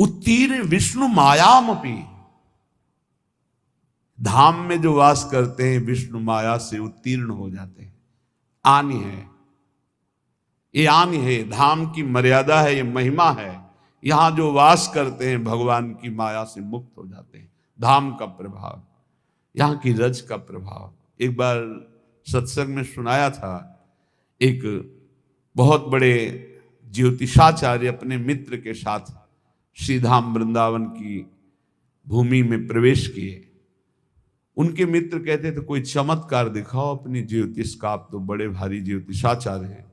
उत्तीर्ण विष्णु मायामपि, धाम में जो वास करते हैं विष्णु माया से उत्तीर्ण हो जाते हैं। आनी है, ये आनी है, धाम की मर्यादा है, ये महिमा है। यहां जो वास करते हैं भगवान की माया से मुक्त हो जाते हैं। धाम का प्रभाव, यहां की रज का प्रभाव। एक बार सत्संग में सुनाया था, एक बहुत बड़े ज्योतिषाचार्य अपने मित्र के साथ श्रीधाम वृंदावन की भूमि में प्रवेश किए। उनके मित्र कहते थे कोई चमत्कार दिखाओ अपनी ज्योतिष का, आप तो बड़े भारी ज्योतिषाचार्य हैं।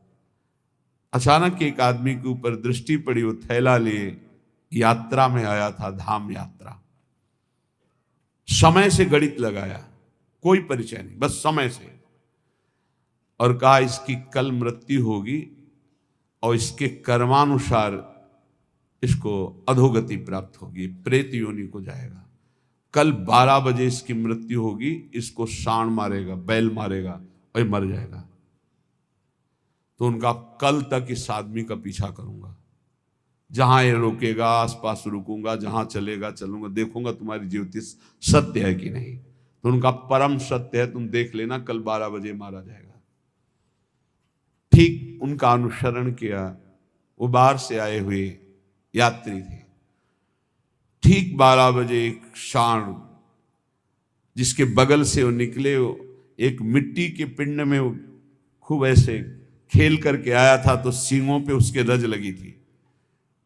अचानक एक आदमी के ऊपर दृष्टि पड़ी, वो थैला लिए यात्रा में आया था, धाम यात्रा। समय से गणित लगाया, कोई परिचय नहीं, बस समय से, और कहा इसकी कल मृत्यु होगी और इसके कर्मानुसार इसको अधोगति प्राप्त होगी, प्रेत योनि को जाएगा। कल 12 बजे इसकी मृत्यु होगी, इसको सांड मारेगा, बैल मारेगा और मर जाएगा। तो उनका कल तक इस आदमी का पीछा करूंगा, जहां ये रोकेगा आसपास रुकूंगा, जहां चलेगा चलूंगा, देखूंगा तुम्हारी ज्योतिष सत्य है कि नहीं। तो उनका परम सत्य है, तुम देख लेना कल 12 बजे मारा जाएगा। ठीक उनका अनुसरण किया। वो बाहर से आए हुए यात्री थे। ठीक 12 बजे एक सांड जिसके बगल से वो निकले, एक मिट्टी के पिंड में खूब ऐसे खेल करके आया था, तो सींगों पे उसके रज लगी थी।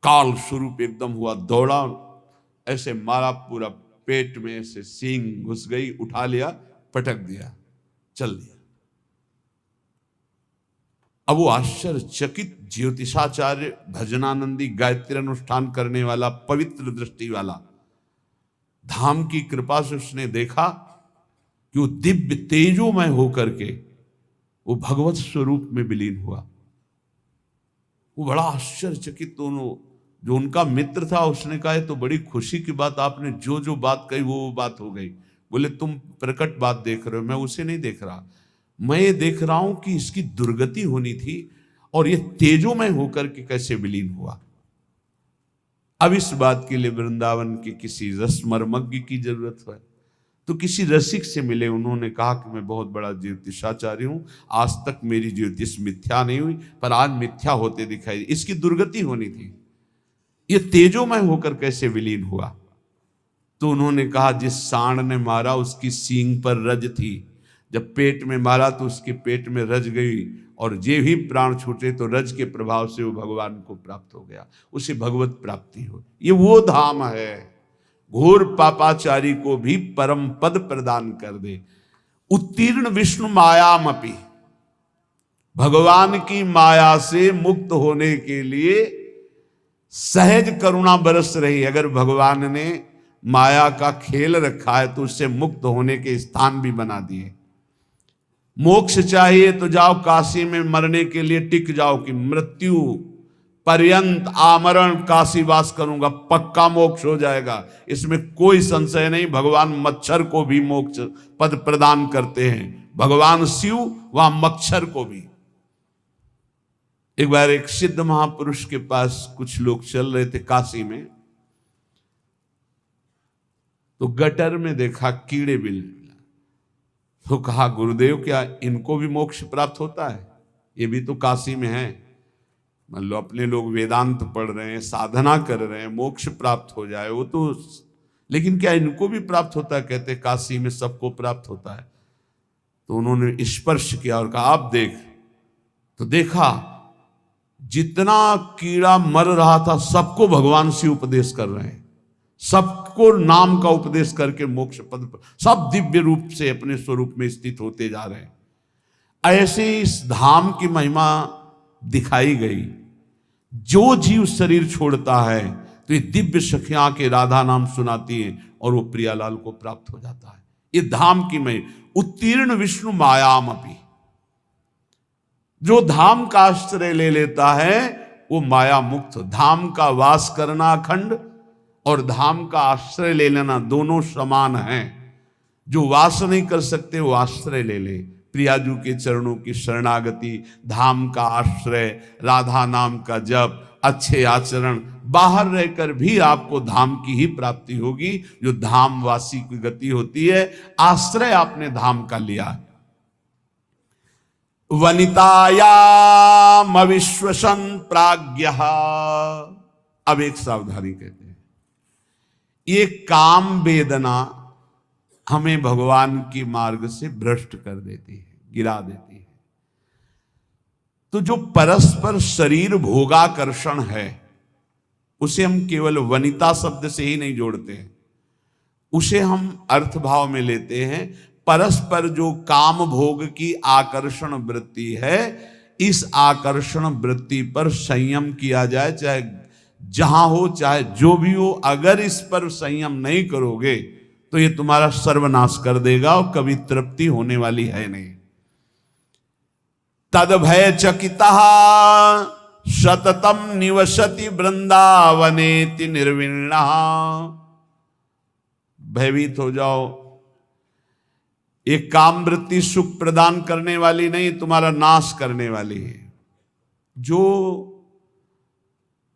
काल स्वरूप एकदम हुआ, दौड़ा, ऐसे मारा, पूरा पेट में ऐसे सींग घुस गई, उठा लिया, पटक दिया, चल दिया। अब वो आश्चर्यचकित ज्योतिषाचार्य, भजनानंदी, गायत्री अनुष्ठान करने वाला, पवित्र दृष्टि वाला, धाम की कृपा से उसने देखा कि वो दिव्य तेजोमय होकर के वो भगवत स्वरूप में विलीन हुआ। वो बड़ा आश्चर्यचकित, दोनों जो उनका मित्र था उसने कहा तो बड़ी खुशी की बात, आपने जो जो बात कही वो बात हो गई। बोले तुम प्रकट बात देख रहे हो, मैं उसे नहीं देख रहा, मैं ये देख रहा हूं कि इसकी दुर्गति होनी थी और ये तेजोमय होकर के कैसे विलीन हुआ। अब इस बात के लिए वृंदावन के किसी रसमर्मज्ञ की जरूरत है। तो किसी रसिक से मिले, उन्होंने कहा कि मैं बहुत बड़ा ज्योतिषाचार्य हूं, आज तक मेरी ज्योतिष मिथ्या नहीं हुई, पर आज मिथ्या होते दिखाई, इसकी दुर्गति होनी थी, ये तेजोमय होकर कैसे विलीन हुआ। तो उन्होंने कहा जिस सांड ने मारा उसकी सींग पर रज थी, जब पेट में मारा तो उसके पेट में रज गई, और जे ही प्राण छूटे तो रज के प्रभाव से वो भगवान को प्राप्त हो गया, उसे भगवत प्राप्ति हो। ये वो धाम है, घोर पापाचारी को भी परम पद प्रदान कर दे। उत्तीर्ण विष्णु मायामपि, भगवान की माया से मुक्त होने के लिए सहज करुणा बरस रही। अगर भगवान ने माया का खेल रखा है तो उससे मुक्त होने के स्थान भी बना दिए। मोक्ष चाहिए तो जाओ काशी में, मरने के लिए टिक जाओ कि मृत्यु पर्यंत आमरण काशी वास करूंगा, पक्का मोक्ष हो जाएगा, इसमें कोई संशय नहीं। भगवान मच्छर को भी मोक्ष पद प्रदान करते हैं, भगवान शिव वहां मच्छर को भी। एक बार एक सिद्ध महापुरुष के पास कुछ लोग चल रहे थे काशी में, तो गटर में देखा कीड़े बिल, तो कहा गुरुदेव क्या इनको भी मोक्ष प्राप्त होता है? ये भी तो काशी में है। मान लो अपने लोग वेदांत पढ़ रहे हैं, साधना कर रहे हैं, मोक्ष प्राप्त हो जाए वो तो, लेकिन क्या इनको भी प्राप्त होता है? कहते काशी में सबको प्राप्त होता है। तो उन्होंने स्पर्श किया और कहा आप देख। तो देखा जितना कीड़ा मर रहा था सबको भगवान से उपदेश कर रहे हैं, सबको नाम का उपदेश करके मोक्ष पद पर सब दिव्य रूप से अपने स्वरूप में स्थित होते जा रहे हैं। ऐसे इस धाम की महिमा दिखाई गई। जो जीव शरीर छोड़ता है तो ये दिव्य सखियां के राधा नाम सुनाती हैं और वो प्रियालाल को प्राप्त हो जाता है। ये धाम की महिमा। उत्तीर्ण विष्णु मायामपि, जो धाम का आश्रय ले लेता है वो माया मुक्त। धाम का वास करना अखंड और धाम का आश्रय ले लेना दोनों समान हैं। जो वास नहीं कर सकते वो आश्रय ले ले, प्रियाजू के चरणों की शरणागति, धाम का आश्रय, राधा नाम का जप, अच्छे आचरण, बाहर रहकर भी आपको धाम की ही प्राप्ति होगी, जो धामवासी की गति होती है। आश्रय आपने धाम का लिया है। वनितायाम अविश्वसन प्राज्ञः। अब एक सावधानी कहते हैं, ये काम वेदना हमें भगवान की मार्ग से भ्रष्ट कर देती है, गिरा देती है। तो जो परस्पर शरीर भोगाकर्षण है, उसे हम केवल वनिता शब्द से ही नहीं जोड़ते हैं, उसे हम अर्थ भाव में लेते हैं। परस्पर जो काम भोग की आकर्षण वृत्ति है, इस आकर्षण वृत्ति पर संयम किया जाए, चाहे जहां हो चाहे जो भी हो। अगर इस पर संयम नहीं करोगे तो ये तुम्हारा सर्वनाश कर देगा और कभी तृप्ति होने वाली है नहीं। तद भय चकितः सततम निवसति वृंदावनेति निर्विण्णः। भयभीत हो जाओ, एक काम वृत्ति सुख प्रदान करने वाली नहीं, तुम्हारा नाश करने वाली है। जो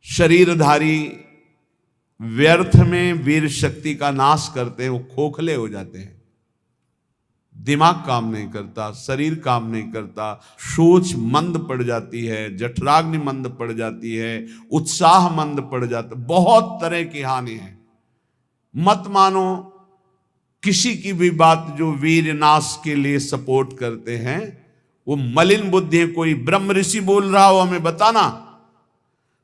शरीरधारी व्यर्थ में वीर शक्ति का नाश करते हैं, वो खोखले हो जाते हैं। दिमाग काम नहीं करता, शरीर काम नहीं करता, सोच मंद पड़ जाती है, जठराग्नि मंद पड़ जाती है, उत्साह मंद पड़ जाता, बहुत तरह की हानि है। मत मानो किसी की भी बात जो वीर नाश के लिए सपोर्ट करते हैं, वो मलिन बुद्धि है। कोई ब्रह्म ऋषि बोल रहा हो हमें बताना,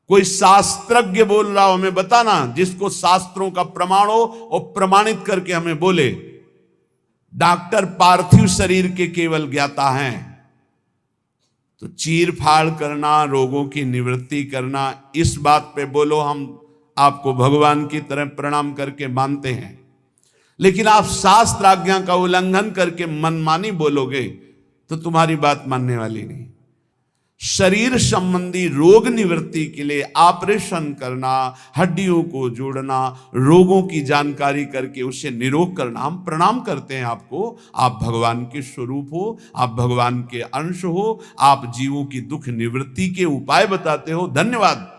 कोई शास्त्रज्ञ बोल रहा हो हमें बताना, जिसको शास्त्रों का प्रमाण हो और प्रमाणित करके हमें बोले। डॉक्टर पार्थिव शरीर के केवल ज्ञाता हैं, तो चीर फाड़ करना, रोगों की निवृत्ति करना, इस बात पे बोलो, हम आपको भगवान की तरह प्रणाम करके मानते हैं। लेकिन आप शास्त्र आज्ञा का उल्लंघन करके मनमानी बोलोगे तो तुम्हारी बात मानने वाली नहीं। शरीर संबंधी रोग निवृत्ति के लिए ऑपरेशन करना, हड्डियों को जोड़ना, रोगों की जानकारी करके उसे निरोग करना, हम प्रणाम करते हैं आपको। आप भगवान के स्वरूप हो, आप भगवान के अंश हो, आप जीवों की दुख निवृत्ति के उपाय बताते हो, धन्यवाद।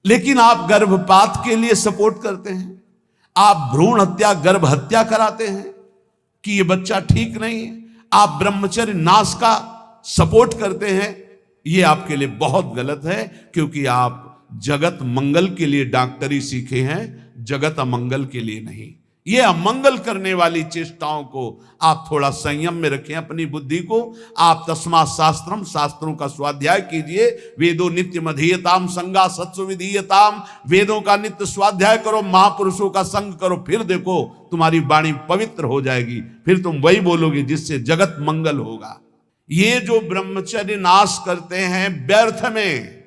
लेकिन आप गर्भपात के लिए सपोर्ट करते हैं, आप भ्रूण हत्या, गर्भ हत्या कराते हैं कि ये बच्चा ठीक नहीं है, आप ब्रह्मचर्य नाश का सपोर्ट करते हैं। ये आपके लिए बहुत गलत है, क्योंकि आप जगत मंगल के लिए डॉक्टरी सीखे हैं, जगत अमंगल के लिए नहीं। ये अमंगल करने वाली चेष्टाओं को आप थोड़ा संयम में रखें अपनी बुद्धि को। आप तस्मात् शास्त्रम, शास्त्रों का स्वाध्याय कीजिए। वेदो नित्यम अधीयताम संगा सत्सु विधीयताम। वेदों का नित्य स्वाध्याय करो, महापुरुषों का संग करो, फिर देखो तुम्हारी वाणी पवित्र हो जाएगी, फिर तुम वही बोलोगे जिससे जगत मंगल होगा। ये जो ब्रह्मचर्य नाश करते हैं, व्यर्थ में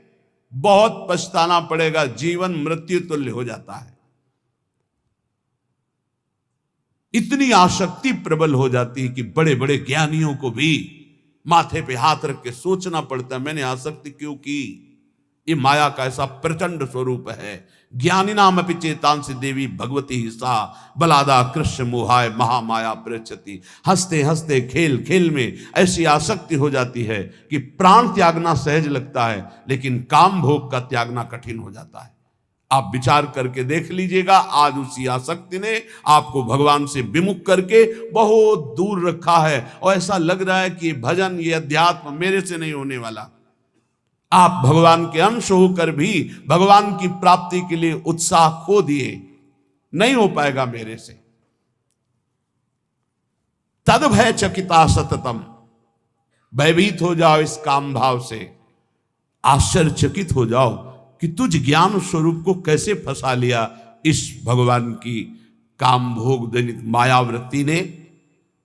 बहुत पछताना पड़ेगा, जीवन मृत्यु तुल्य हो जाता है। इतनी आसक्ति प्रबल हो जाती है कि बड़े बड़े ज्ञानियों को भी माथे पे हाथ रख के सोचना पड़ता है, मैंने आसक्ति क्यों की। ये माया का ऐसा प्रचंड स्वरूप है। ज्ञानी नाम अपि चेतांसि देवी भगवती ही सा बलादा कृष्ण मोहाय महामाया प्रचति। हंसते हंसते खेल खेल में ऐसी आसक्ति हो जाती है कि प्राण त्यागना सहज लगता है, लेकिन काम भोग का त्यागना कठिन हो जाता है। आप विचार करके देख लीजिएगा, आज उसी आसक्ति ने आपको भगवान से विमुख करके बहुत दूर रखा है, और ऐसा लग रहा है कि भजन, ये अध्यात्म मेरे से नहीं होने वाला। आप भगवान के अंश होकर भी भगवान की प्राप्ति के लिए उत्साह खो दिए, नहीं हो पाएगा मेरे से। तद भय चकिता सततम, भयभीत हो जाओ इस काम भाव से, आश्चर्यचकित हो जाओ कि तुझ ज्ञान स्वरूप को कैसे फंसा लिया इस भगवान की काम भोग जनित मायावृत्ति ने।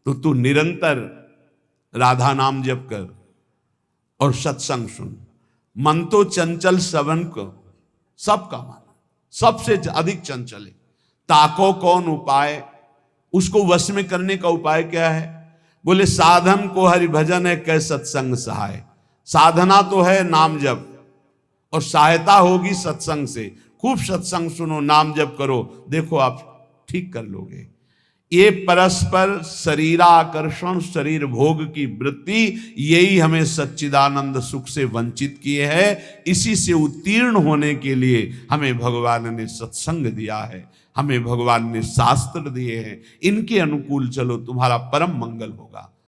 तो तू निरंतर राधा नाम जप कर और सत्संग सुन। मन तो चंचल सवन को सबका मन सबसे अधिक चंचल है। ताको कौन उपाय, उसको वश में करने का उपाय क्या है? बोले साधन को हरि भजन है, कै सत्संग सहाय। साधना तो है नाम जप, और सहायता होगी सत्संग से। खूब सत्संग सुनो, नाम जप करो, देखो आप ठीक कर लोगे। ये परस्पर शरीराकर्षण, शरीर भोग की वृत्ति, यही हमें सच्चिदानंद सुख से वंचित किए है। इसी से उत्तीर्ण होने के लिए हमें भगवान ने सत्संग दिया है, हमें भगवान ने शास्त्र दिए हैं। इनके अनुकूल चलो, तुम्हारा परम मंगल होगा।